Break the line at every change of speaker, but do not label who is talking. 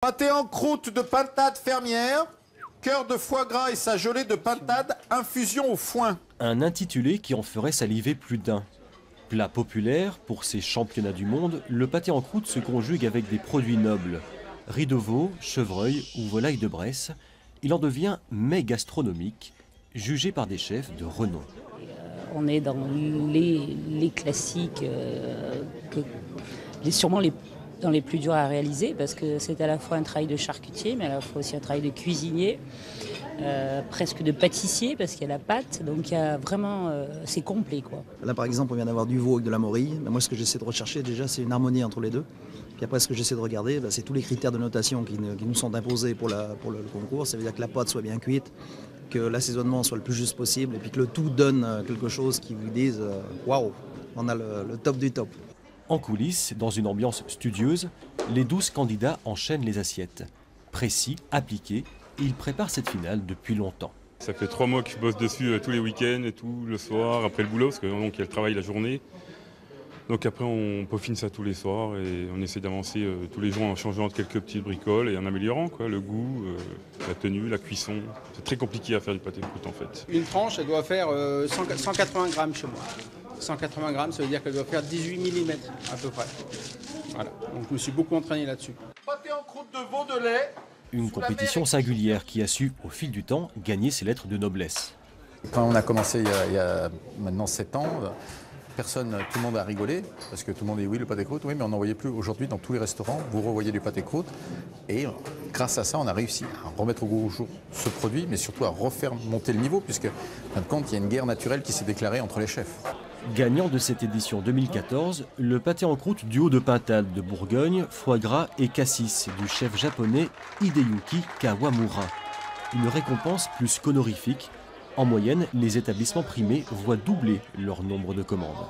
Pâté en croûte de pintade fermière, cœur de foie gras et sa gelée de pintade, infusion au foin.
Un intitulé qui en ferait saliver plus d'un. Plat populaire, pour ces championnats du monde, le pâté en croûte se conjugue avec des produits nobles. Riz de veau, chevreuil ou volaille de Bresse, il en devient mets gastronomique, jugé par des chefs de renom.
On est dans les classiques, sûrement dans les plus durs à réaliser, parce que c'est à la fois un travail de charcutier, mais à la fois aussi un travail de cuisinier, presque de pâtissier, parce qu'il y a la pâte, donc il y a vraiment, c'est complet, quoi.
Là par exemple on vient d'avoir du veau avec de la morille, mais moi ce que j'essaie de rechercher déjà c'est une harmonie entre les deux. Puis après ce que j'essaie de regarder, c'est tous les critères de notation qui nous sont imposés pour le concours, ça veut dire que la pâte soit bien cuite, que l'assaisonnement soit le plus juste possible, et puis que le tout donne quelque chose qui vous dise waouh, on a le top du top.
En coulisses, dans une ambiance studieuse, les 12 candidats enchaînent les assiettes. Précis, appliqués, ils préparent cette finale depuis longtemps.
Ça fait 3 mois que je bosse dessus tous les week-ends et tout, le soir, après le boulot, parce qu'il y a le travail la journée. Donc après on peaufine ça tous les soirs et on essaie d'avancer tous les jours en changeant quelques petites bricoles et en améliorant le goût, la tenue, la cuisson. C'est très compliqué à faire du pâté de croûte en fait.
Une tranche, elle doit faire 180 grammes chez moi. 180 grammes, ça veut dire qu'elle doit faire 18 mm à peu près. Voilà, donc je me suis beaucoup entraîné là-dessus.
Pâté en croûte de veau de lait.
Une compétition singulière qui a su, au fil du temps, gagner ses lettres de noblesse.
Quand on a commencé il y a maintenant 7 ans, tout le monde a rigolé, parce que tout le monde dit oui, le pâté croûte, oui, mais on n'en voyait plus. Aujourd'hui, dans tous les restaurants, vous revoyez du pâté croûte. Et grâce à ça, on a réussi à remettre au goût jour ce produit, mais surtout à refaire monter le niveau, puisque, en fin de compte, il y a une guerre naturelle qui s'est déclarée entre les chefs.
Gagnant de cette édition 2014, le pâté en croûte du haut de pintade de Bourgogne, foie gras et cassis du chef japonais Hideyuki Kawamura. Une récompense plus qu'honorifique. En moyenne, les établissements primés voient doubler leur nombre de commandes.